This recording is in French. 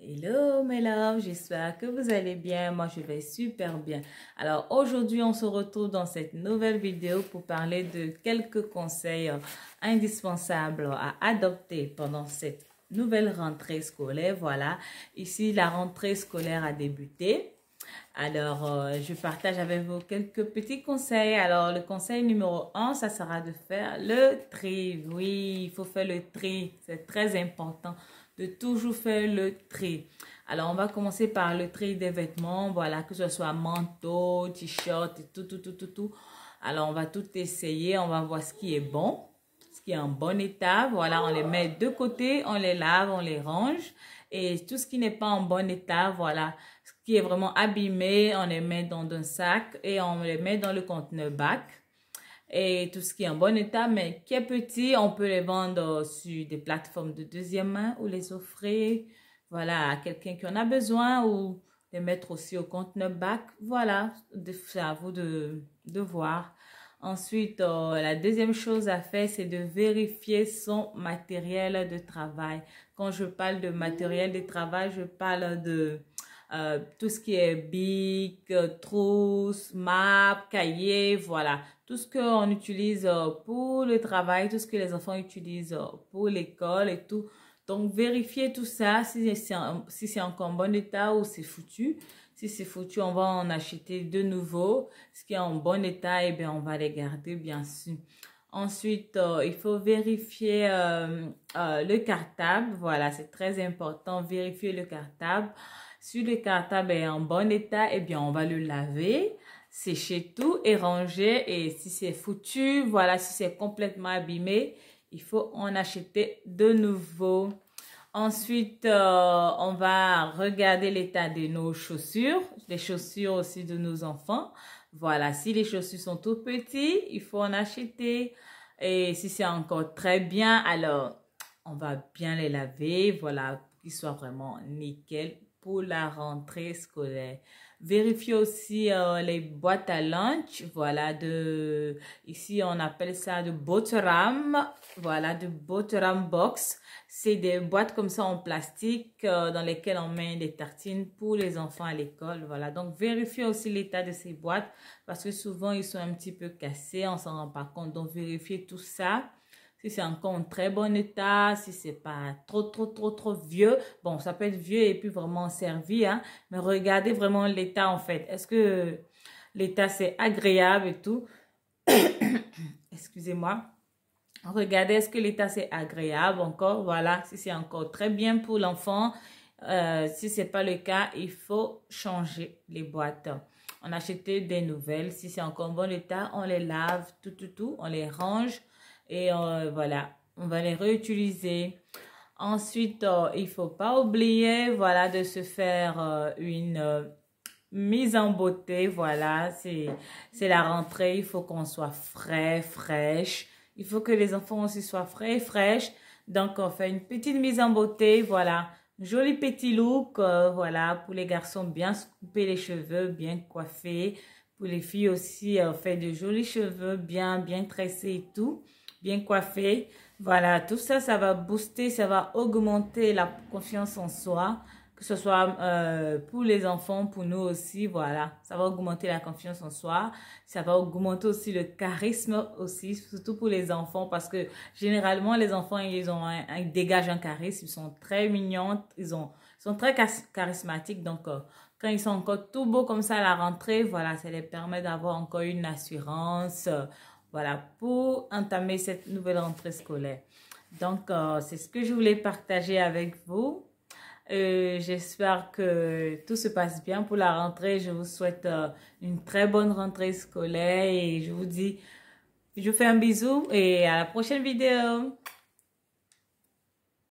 Hello mes loves, j'espère que vous allez bien. Moi je vais super bien. Alors aujourd'hui on se retrouve dans cette nouvelle vidéo pour parler de quelques conseils indispensables à adopter pendant cette nouvelle rentrée scolaire. Voilà, ici la rentrée scolaire a débuté. Alors je partage avec vous quelques petits conseils. Alors le conseil numéro 1, ça sera de faire le tri. Oui, il faut faire le tri, c'est très important de toujours faire le tri. Alors, on va commencer par le tri des vêtements, voilà, que ce soit manteau, t-shirt, et tout. Alors, on va tout essayer, on va voir ce qui est bon, ce qui est en bon état. Voilà, on les met de côté, on les lave, on les range. Et tout ce qui n'est pas en bon état, voilà, ce qui est vraiment abîmé, on les met dans un sac et on les met dans le conteneur bac. Et tout ce qui est en bon état, mais qui est petit, on peut les vendre sur des plateformes de deuxième main ou les offrir, voilà, à quelqu'un qui en a besoin ou les mettre aussi au conteneur bac. Voilà, c'est à vous de voir. Ensuite, la deuxième chose à faire, c'est de vérifier son matériel de travail. Quand je parle de matériel de travail, je parle de tout ce qui est bic, trousse, map, cahier, voilà. Tout ce qu'on utilise pour le travail, tout ce que les enfants utilisent pour l'école et tout. Donc, vérifiez tout ça, si c'est encore en bon état ou c'est foutu. Si c'est foutu, on va en acheter de nouveau. Ce qui est en bon état, eh bien, on va les garder, bien sûr. Ensuite, il faut vérifier le cartable. Voilà, c'est très important, vérifier le cartable. Si le cartable est en bon état, eh bien, on va le laver, sécher tout et ranger. Et si c'est foutu, voilà, si c'est complètement abîmé, il faut en acheter de nouveau. Ensuite, on va regarder l'état de nos chaussures, les chaussures aussi de nos enfants. Voilà, si les chaussures sont tout petites, il faut en acheter. Et si c'est encore très bien, alors on va bien les laver, voilà, pour qu'ils soient vraiment nickel pour la rentrée scolaire. Vérifiez aussi les boîtes à lunch, voilà, ici on appelle ça de Boteram, voilà, de Boteram box. C'est des boîtes comme ça en plastique dans lesquelles on met des tartines pour les enfants à l'école, voilà. Donc vérifiez aussi l'état de ces boîtes parce que souvent ils sont un petit peu cassés, on s'en rend pas compte. Donc vérifiez tout ça. Si c'est encore en très bon état, si c'est pas trop vieux. Bon, ça peut être vieux et puis vraiment servi, hein. Mais regardez vraiment l'état en fait. Est-ce que l'état c'est agréable et tout? Excusez-moi. Regardez, est-ce que l'état c'est agréable encore? Voilà, si c'est encore très bien pour l'enfant. Si c'est pas le cas, il faut changer les boîtes. On achète des nouvelles. Si c'est encore en bon état, on les lave, tout. On les range. Et voilà, on va les réutiliser. Ensuite, il faut pas oublier, voilà, de se faire une mise en beauté. Voilà, c'est la rentrée. Il faut qu'on soit frais, fraîche. Il faut que les enfants aussi soient frais et fraîches. Donc, on fait une petite mise en beauté. Voilà, joli petit look. Voilà, pour les garçons, bien se couper les cheveux, bien coiffés. Pour les filles aussi, on fait de jolis cheveux, bien tressés et tout, bien coiffés. Voilà, tout ça, ça va booster, ça va augmenter la confiance en soi, que ce soit pour les enfants, pour nous aussi, voilà. Ça va augmenter la confiance en soi, ça va augmenter aussi le charisme aussi, surtout pour les enfants, parce que généralement, les enfants, ils dégagent un charisme, ils sont très mignons, ils sont très charismatiques, donc quand ils sont encore tout beaux comme ça à la rentrée, voilà, ça les permet d'avoir encore une assurance, voilà, pour entamer cette nouvelle rentrée scolaire. Donc, c'est ce que je voulais partager avec vous. J'espère que tout se passe bien pour la rentrée. Je vous souhaite une très bonne rentrée scolaire et je vous dis, je vous fais un bisou et à la prochaine vidéo.